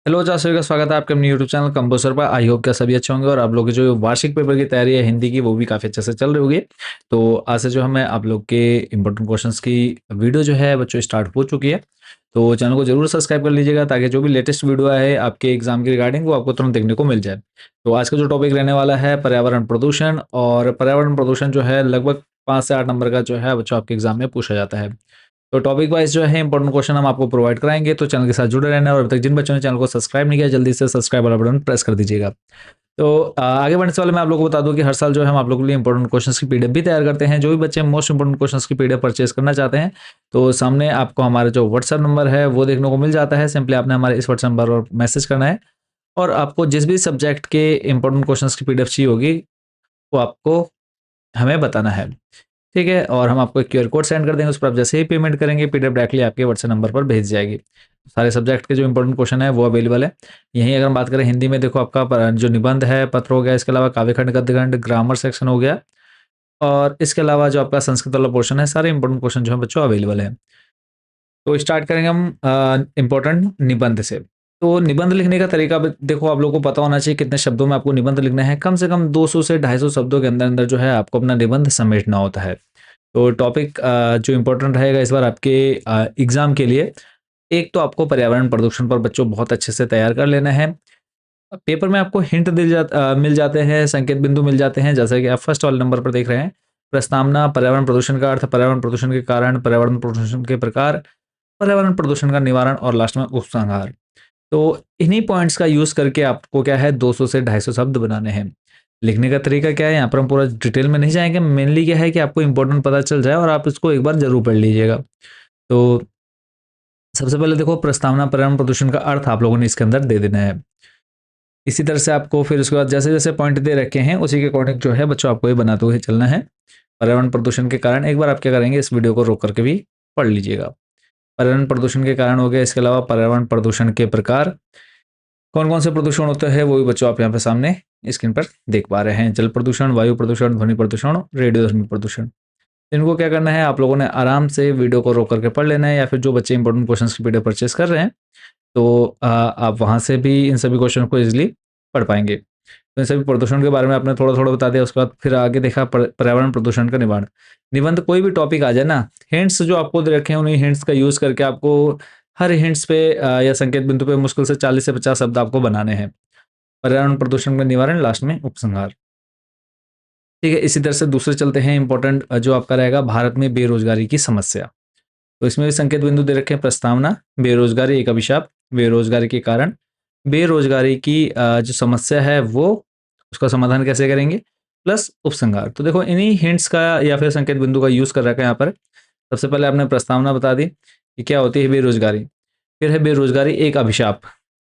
Hello चाचा का स्वागत है आपके अपने यूट्यूब चैनल कंपोजर पर। आई होप क्या सभी अच्छे होंगे और आप लोग की जो वार्षिक पेपर की तैयारी है हिंदी की वो भी काफ़ी अच्छे से चल रही होगी। तो आज से जो है मैं आप लोग के इंपॉर्टेंट क्वेश्चंस की वीडियो जो है बच्चों स्टार्ट हो चुकी है। तो चैनल को जरूर सब्सक्राइब कर लीजिएगा ताकि जो भी लेटेस्ट वीडियो है आपके एग्जाम की रिगार्डिंग वो आपको तुरंत देखने को मिल जाए। तो आज का जो टॉपिक रहने वाला है पर्यावरण प्रदूषण, और पर्यावरण प्रदूषण जो है लगभग 5 से 8 नंबर का जो है बच्चों आपके एग्जाम में पूछा जाता है। तो टॉपिक वाइज जो है इंपॉर्टेंट क्वेश्चन हम आपको प्रोवाइड कराएंगे, तो चैनल के साथ जुड़े रहना। और अभी तक जिन बच्चों ने चैनल को सब्सक्राइब नहीं किया जल्दी से सब्सक्राइब वाला बटन प्रेस कर दीजिएगा। तो आगे बढ़ने से पहले मैं आप लोगों को बता दूं कि हर साल जो है हम आप लोगों के लिए इंपॉर्टेंट क्वेश्चंस की पीडीएफ भी तैयार करते हैं। जो भी बच्चे मोस्ट इंपॉर्टेंट क्वेश्चंस की पीडीएफ परचेज करना चाहते हैं तो सामने आपको हमारा जो व्हाट्सएप नंबर है वो देखने को मिल जाता है। सिंपली आपने हमारे इस व्हाट्सएप नंबर पर मैसेज करना है और आपको जिस भी सब्जेक्ट के इंपॉर्टेंट क्वेश्चंस की पीडीएफ चाहिए होगी वो आपको हमें बताना है। ठीक है, और हम आपको एक क्यूआर कोड सेंड कर देंगे, उस पर आप जैसे ही पेमेंट करेंगे पीडीएफ डायरेक्टली आपके व्हाट्सएप नंबर पर भेज जाएगी। सारे सब्जेक्ट के जो इंपॉर्टेंट क्वेश्चन है वो अवेलेबल है। यहीं अगर हम बात करें हिंदी में, देखो आपका जो निबंध है पत्र हो गया, इसके अलावा काव्यखंड गद्यखंड ग्रामर सेक्शन हो गया, और इसके अलावा जो आपका संस्कृत वाला पोर्शन है सारे इंपॉर्टेंट क्वेश्चन जो है बच्चों अवेलेबल है। तो स्टार्ट करेंगे हम इंपॉर्टेंट निबंध से। तो निबंध लिखने का तरीका देखो आप लोगों को पता होना चाहिए कितने शब्दों में आपको निबंध लिखना है। कम से कम 200 से 250 शब्दों के अंदर अंदर जो है आपको अपना निबंध समेटना होता है। तो टॉपिक जो इम्पोर्टेंट रहेगा इस बार आपके एग्जाम के लिए, एक तो आपको पर्यावरण प्रदूषण पर बच्चों बहुत अच्छे से तैयार कर लेना है। पेपर में आपको हिंट मिल जाते हैं, संकेत बिंदु मिल जाते हैं, जैसे कि आप फर्स्ट वाले नंबर पर देख रहे हैं। प्रस्तावना, पर्यावरण प्रदूषण का अर्थ, पर्यावरण प्रदूषण के कारण, पर्यावरण प्रदूषण के प्रकार, पर्यावरण प्रदूषण का निवारण और लास्ट में उपसंहार। तो इन्हीं पॉइंट्स का यूज करके आपको क्या है 200 से 250 शब्द बनाने हैं। लिखने का तरीका क्या है, यहाँ पर हम पूरा डिटेल में नहीं जाएंगे। मेनली क्या है कि आपको इंपॉर्टेंट पता चल जाए और आप इसको एक बार जरूर पढ़ लीजिएगा। तो सबसे पहले देखो, प्रस्तावना पर्यावरण प्रदूषण का अर्थ आप लोगों ने इसके अंदर दे देना है। इसी तरह से आपको फिर उसके बाद जैसे जैसे पॉइंट दे रखे हैं उसी के अकॉर्डिंग जो है बच्चों आपको ये बनाते हुए चलना है। पर्यावरण प्रदूषण के कारण एक बार आप क्या करेंगे, इस वीडियो को रोक करके भी पढ़ लीजिएगा। पर्यावरण प्रदूषण के कारण हो गया, इसके अलावा पर्यावरण प्रदूषण के प्रकार, कौन कौन से प्रदूषण होते हैं वो भी बच्चों आप यहाँ पे सामने स्क्रीन पर देख पा रहे हैं। जल प्रदूषण, वायु प्रदूषण, ध्वनि प्रदूषण, रेडियोधर्मी प्रदूषण। इनको क्या करना है, आप लोगों ने आराम से वीडियो को रोक करके पढ़ लेना है, या फिर जो बच्चे इंपॉर्टेंट क्वेश्चंस की पीडीएफ परचेस कर रहे हैं तो आप वहां से भी इन सभी क्वेश्चन को इजिली पढ़ पाएंगे। तो इन सभी प्रदूषण के बारे में आपने थोड़ा थोड़ा बता दिया। उसके बाद फिर आगे देखा पर्यावरण प्रदूषण का निवारण। निबंध कोई भी टॉपिक आ जाए ना, हिंट्स जो आपको दे रखे हैं उन्हीं हिंट्स का यूज करके आपको हर हिंट्स पे या संकेत बिंदु पे मुश्किल से 40 से 50 शब्द आपको बनाने हैं। पर्यावरण प्रदूषण का निवारण, लास्ट में उपसंहार। ठीक है, इसी तरह से दूसरे चलते हैं इंपॉर्टेंट जो आपका रहेगा भारत में बेरोजगारी की समस्या। तो इसमें भी संकेत बिंदु दे रखे हैं। प्रस्तावना, बेरोजगारी एक अभिशाप, बेरोजगारी के कारण, बेरोजगारी की जो समस्या है वो उसका समाधान कैसे करेंगे, प्लस उपसंहार। तो देखो इन्हीं हिंट्स का या फिर संकेत बिंदु का यूज कर रखा है यहाँ पर। सबसे पहले आपने प्रस्तावना बता दी कि क्या होती है बेरोजगारी, फिर है बेरोजगारी एक अभिशाप।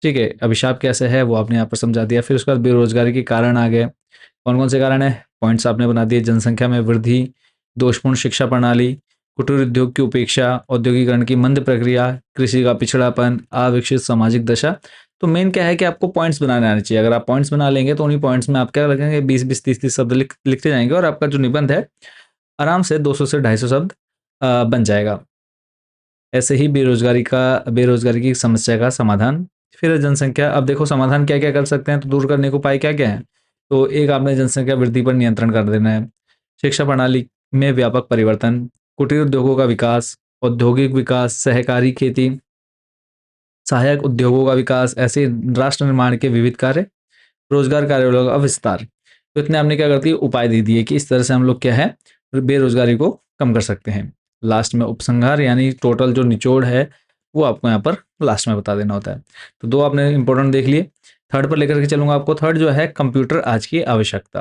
ठीक है, अभिशाप कैसे है वो आपने यहाँ पर समझा दिया। फिर उसके बाद बेरोजगारी के कारण आ गए, कौन कौन से कारण है, पॉइंट्स आपने बना दिए। जनसंख्या में वृद्धि, दोषपूर्ण शिक्षा प्रणाली, कुटीर उद्योग की उपेक्षा, औद्योगिकरण की मंद प्रक्रिया, कृषि का पिछड़ापन, अविकसित सामाजिक दशा। तो मेन क्या है कि आपको पॉइंट्स बनाने आने चाहिए। अगर आप पॉइंट्स बना लेंगे तो उन्हीं पॉइंट्स में आप क्या रखेंगे, 20-20, 30-30 शब्द लिखते जाएंगे और आपका जो निबंध है आराम से 200 से 250 शब्द बन जाएगा। ऐसे ही बेरोजगारी की समस्या का समाधान। फिर जनसंख्या, अब देखो समाधान क्या क्या कर सकते हैं, तो दूर करने के उपाय क्या क्या हैं। तो एक आपने जनसंख्या वृद्धि पर नियंत्रण कर देना है, शिक्षा प्रणाली में व्यापक परिवर्तन, कुटीर उद्योगों का विकास, औद्योगिक विकास, सहकारी खेती, सहायक उद्योगों का विकास, ऐसे राष्ट्र निर्माण के विविध कार्य, रोजगार कार्यालयों का विस्तार। तो इतने हमने क्या करती है उपाय दे दिए कि इस तरह से हम लोग क्या है बेरोजगारी को कम कर सकते हैं। लास्ट में उपसंहार यानी टोटल जो निचोड़ है वो आपको यहाँ पर लास्ट में बता देना होता है। तो दो आपने इंपॉर्टेंट देख लिए। थर्ड पर लेकर के चलूंगा आपको। थर्ड जो है कंप्यूटर आज की आवश्यकता।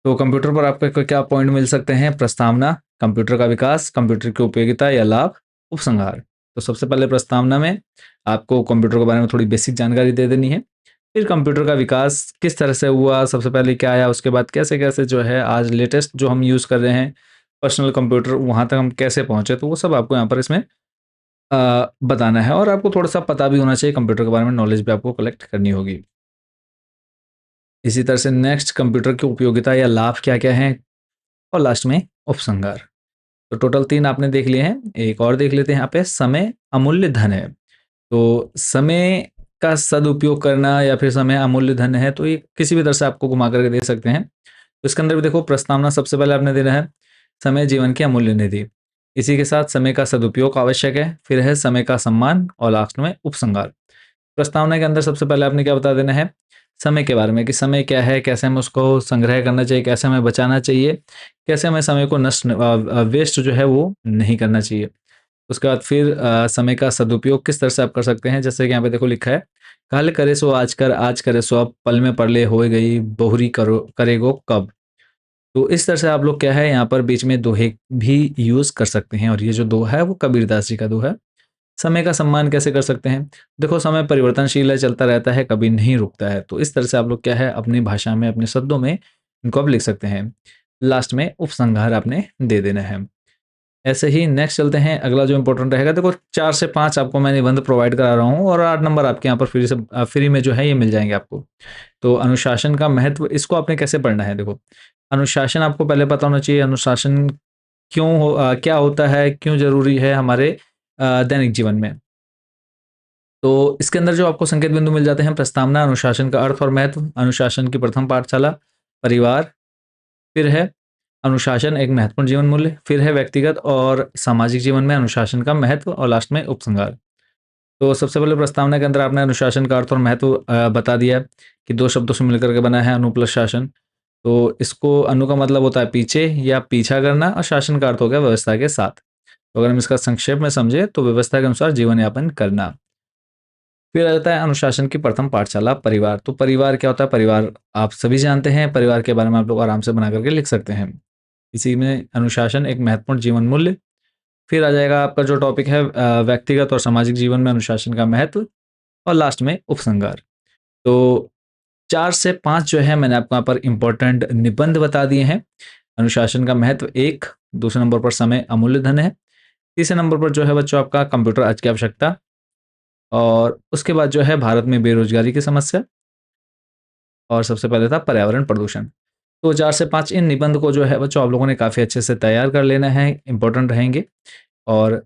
तो कंप्यूटर पर आपको क्या पॉइंट मिल सकते हैं, प्रस्तावना, कंप्यूटर का विकास, कंप्यूटर की उपयोगिता या लाभ, उपसंहार। तो सबसे पहले प्रस्तावना में आपको कंप्यूटर के बारे में थोड़ी बेसिक जानकारी दे देनी है। फिर कंप्यूटर का विकास किस तरह से हुआ, सबसे पहले क्या आया, उसके बाद कैसे कैसे जो है आज लेटेस्ट जो हम यूज़ कर रहे हैं पर्सनल कंप्यूटर वहाँ तक हम कैसे पहुँचे, तो वो सब आपको यहाँ पर इसमें बताना है। और आपको थोड़ा सा पता भी होना चाहिए कंप्यूटर के बारे में, नॉलेज भी आपको कलेक्ट करनी होगी। इसी तरह से नेक्स्ट कंप्यूटर की उपयोगिता या लाभ क्या क्या है, और लास्ट में उपसंहार। तो टोटल 3 आपने देख लिए हैं। एक और देख लेते हैं यहाँ पे, समय अमूल्य धन है। तो समय का सदुपयोग करना या फिर समय अमूल्य धन है, तो ये किसी भी तरह से आपको घुमा करके दे सकते हैं। तो इसके अंदर भी देखो प्रस्तावना सबसे पहले आपने देना है, समय जीवन की अमूल्य निधि। इसी के साथ समय का सदुपयोग आवश्यक है, फिर है समय का सम्मान और लास्ट में उपसंहार। प्रस्तावना के अंदर सबसे पहले आपने क्या बता देना है, समय के बारे में कि समय क्या है, कैसे हमें उसको संग्रह करना चाहिए, कैसे हमें बचाना चाहिए, कैसे हमें समय को वेस्ट जो है वो नहीं करना चाहिए। उसके बाद फिर समय का सदुपयोग किस तरह से आप कर सकते हैं, जैसे कि यहाँ पे देखो लिखा है, कल करे सो आज करे सो अब, पल में पड़ले होए गई, बहुरी करो करेगो कब। तो इस तरह से आप लोग क्या है यहाँ पर बीच में दोहे भी यूज कर सकते हैं, और ये जो दोहा है वो कबीरदास जी का दोहा है। समय का सम्मान कैसे कर सकते हैं, देखो समय परिवर्तनशील है, चलता रहता है, कभी नहीं रुकता है। तो इस तरह से आप लोग क्या है अपनी भाषा में, अपने शब्दों में इनको आप लिख सकते हैं। लास्ट में उपसंहार आपने दे देना है। ऐसे ही नेक्स्ट चलते हैं, अगला जो इंपॉर्टेंट रहेगा, देखो 4 से 5 आपको मैं निबंध प्रोवाइड करा रहा हूँ, और 8 नंबर आपके यहाँ पर फ्री में जो है ये मिल जाएंगे आपको। तो अनुशासन का महत्व, इसको आपने कैसे पढ़ना है, देखो अनुशासन आपको पहले पता होना चाहिए। अनुशासन क्या होता है, क्यों जरूरी है हमारे दैनिक जीवन में। तो इसके अंदर जो आपको संकेत बिंदु मिल जाते हैं, प्रस्तावना, अनुशासन का अर्थ और महत्व, अनुशासन की प्रथम पाठशाला, परिवार, फिर है अनुशासन एक महत्वपूर्ण जीवन मूल्य, फिर है व्यक्तिगत और सामाजिक जीवन में अनुशासन का महत्व, और लास्ट में उपसंहार। तो सबसे पहले प्रस्तावना के अंदर आपने अनुशासन का अर्थ और महत्व बता दिया कि 2 शब्दों से मिलकर के बना है, अनु प्लस शासन। तो इसको, अनु का मतलब होता है पीछे या पीछा करना, और शासन का अर्थ हो गया व्यवस्था के साथ। तो अगर हम इसका संक्षेप में समझे तो व्यवस्था के अनुसार जीवन यापन करना। फिर आ जाता है अनुशासन की प्रथम पाठशाला, परिवार। तो परिवार क्या होता है, परिवार आप सभी जानते हैं, परिवार के बारे में आप लोग आराम से बना करके लिख सकते हैं। इसी में अनुशासन एक महत्वपूर्ण जीवन मूल्य। फिर आ जाएगा आपका जो टॉपिक है व्यक्तिगत और सामाजिक जीवन में अनुशासन का महत्व, और लास्ट में उपसंहार। तो 4 से 5 जो है मैंने आपको यहाँ पर इंपॉर्टेंट निबंध बता दिए हैं। अनुशासन का महत्व 1, दूसरे नंबर पर समय अमूल्य धन है, तीसरे नंबर पर जो है बच्चों आपका कंप्यूटर आज की आवश्यकता, और उसके बाद जो है भारत में बेरोजगारी की समस्या, और सबसे पहले था पर्यावरण प्रदूषण। तो 4 से 5 इन निबंध को जो है बच्चों आप लोगों ने काफ़ी अच्छे से तैयार कर लेना है, इंपॉर्टेंट रहेंगे। और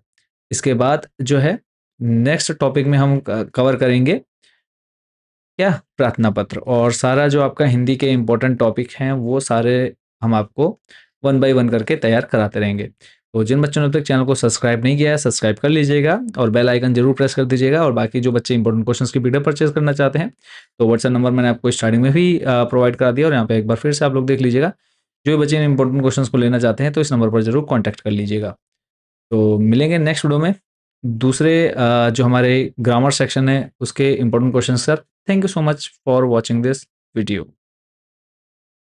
इसके बाद जो है नेक्स्ट टॉपिक में हम कवर करेंगे क्या, प्रार्थना पत्र, और सारा जो आपका हिंदी के इंपॉर्टेंट टॉपिक हैं वो सारे हम आपको वन बाय वन करके तैयार कराते रहेंगे। तो जिन बच्चों ने अब तक चैनल को सब्सक्राइब नहीं किया है, सब्सक्राइब कर लीजिएगा और बेल आइकन जरूर प्रेस कर दीजिएगा। और बाकी जो बच्चे इंपॉर्टेंट क्वेश्चंस की पीडीएफ परचेज करना चाहते हैं, तो व्हाट्सएप नंबर मैंने आपको स्टार्टिंग में भी प्रोवाइड करा दिया, और यहाँ पे एक बार फिर से आप लोग देख लीजिएगा। जो भी बच्चे इंपॉर्टेंट क्वेश्चंस को लेना चाहते हैं तो इस नंबर पर जरूर कॉन्टैक्ट कर लीजिएगा। तो मिलेंगे नेक्स्ट वीडियो में दूसरे जो हमारे ग्रामर सेक्शन है उसके important question sir. Thank you so much for watching this video.